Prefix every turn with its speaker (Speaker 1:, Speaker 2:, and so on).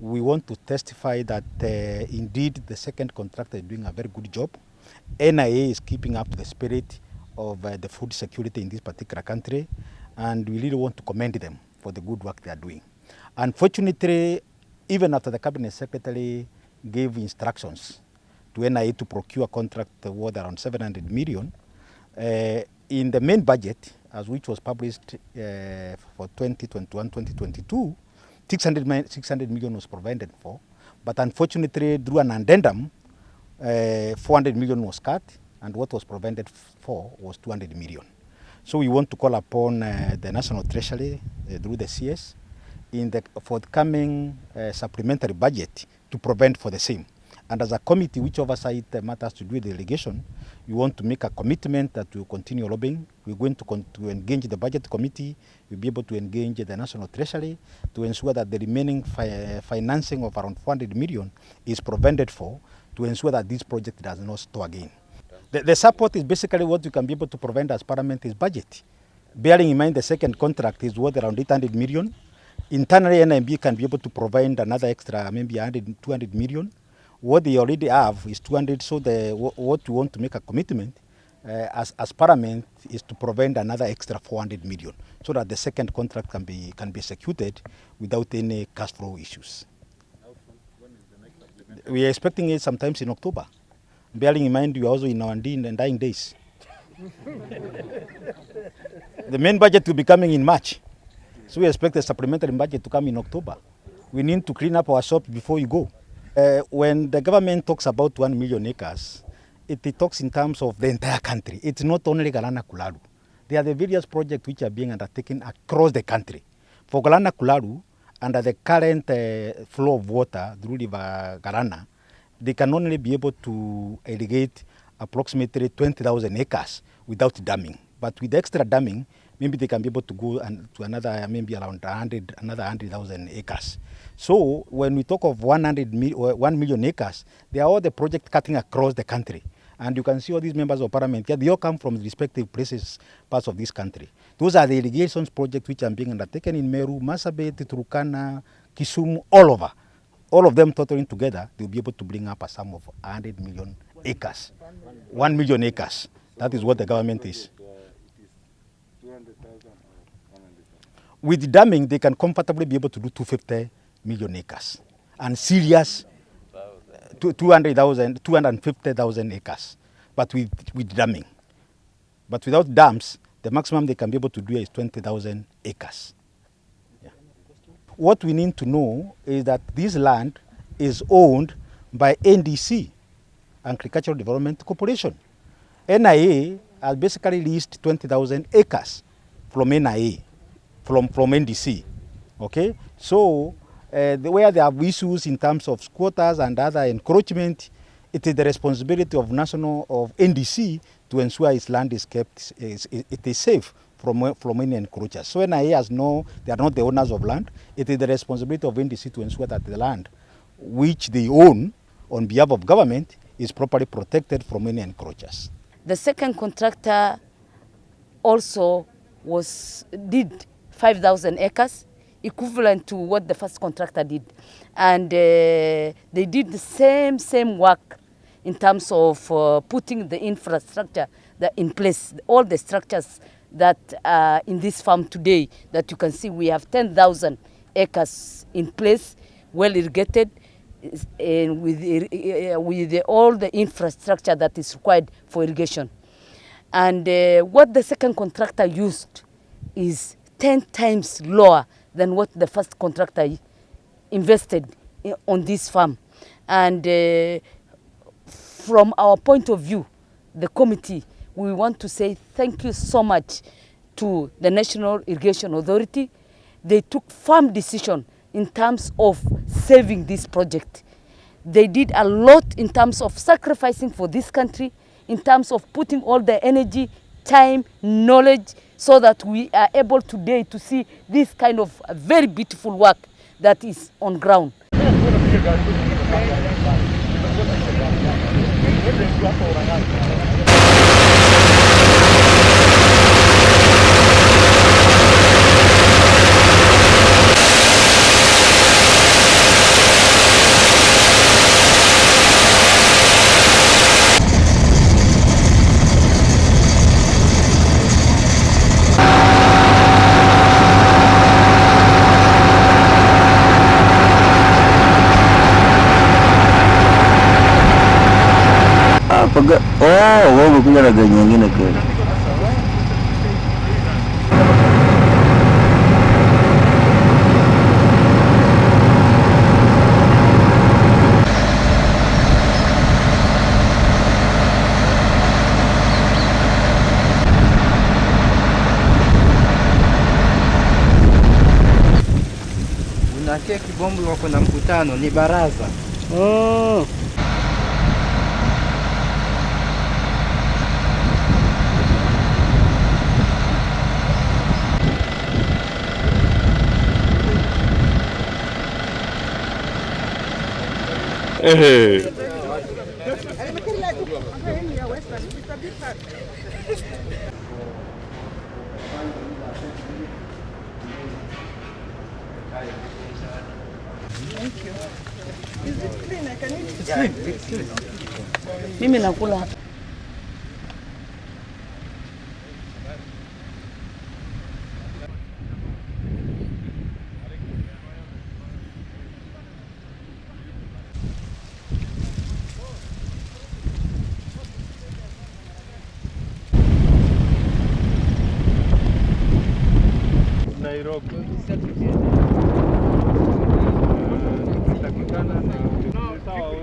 Speaker 1: We want to testify that indeed the second contractor is doing a very good job. NIA is keeping up the spirit of the food security in this particular country, and we really want to commend them for the good work they are doing. Unfortunately, even after the Cabinet Secretary gave instructions to NIA to procure a contract worth around 700 million, in the main budget, which was published for 2021-2022, 600 million was provided for, but unfortunately, through an addendum, 400 million was cut, and what was provided for was 200 million. So we want to call upon the National Treasury through the CS in the forthcoming supplementary budget to provide for the same. And as a committee which oversight matters to do with the delegation, we want to make a commitment that we will continue lobbying. We're going to engage the budget committee. We'll be able to engage the National Treasury to ensure that the remaining financing of around 400 million is provided for, to ensure that this project does not stall again. The support is basically what we can be able to provide as Parliamentary budget. Bearing in mind the second contract is worth around 800 million. Internally, NMB can be able to provide another extra, maybe 200 million. What they already have is 200, so what we want to make a commitment as Parliament is to provide another extra 400 million, so that the second contract can be executed without any cash flow issues. When is the next supplementary? We are expecting it sometimes in October. Bearing in mind we are also in our dying days. The main budget will be coming in March, so we expect the supplementary budget to come in October. We need to clean up our shop before we go. When the government talks about 1 million acres, it talks in terms of the entire country. It's not only Galana Kulalu. There are the various projects which are being undertaken across the country. For Galana Kulalu, under the current flow of water through River Galana, they can only be able to irrigate approximately 20,000 acres without damming. But with extra damming, maybe they can be able to go to another, maybe around another 100,000 acres. So when we talk of 1 million acres, they are all the projects cutting across the country. And you can see all these members of Parliament here, they all come from respective places, parts of this country. Those are the irrigation projects which are being undertaken in Meru, Marsabit, Turkana, Kisumu, all over. All of them totaling together, they'll be able to bring up a sum of 100 million acres. 1 million acres. That is what the government is. With damming, they can comfortably be able to do 250 million acres. And serious 250,000 acres, but with damming. But without dams, the maximum they can be able to do is 20,000 acres. Yeah. What we need to know is that this land is owned by NDC, Agricultural Development Corporation. NIA has basically leased 20,000 acres from NIA, from NDC. Okay, so where there are issues in terms of squatters and other encroachment, it is the responsibility of NDC to ensure its land is kept, it is safe from any encroachers. So NIA has they are not the owners of land. It is the responsibility of NDC to ensure that the land which they own on behalf of government is properly protected from any encroachers.
Speaker 2: The second contractor also did 5,000 acres, equivalent to what the first contractor did. And they did the same work in terms of putting the infrastructure in place, all the structures that are in this farm today, that you can see we have 10,000 acres in place, well irrigated, and with all the infrastructure that is required for irrigation. And what the second contractor used is 10 times lower than what the first contractor invested on this farm. And from our point of view, the committee, we want to say thank you so much to the National Irrigation Authority. They took firm decision in terms of saving this project. They did a lot in terms of sacrificing for this country, in terms of putting all the energy, time, knowledge, so that we are able today to see this kind of very beautiful work that is on ground.
Speaker 3: wewe umekuja na gari nyingine kweli?
Speaker 4: Unakia Kibombo wako na mkutano, ni baraza.
Speaker 2: Mimi nakula hapa.
Speaker 5: Nairobi. Sawa,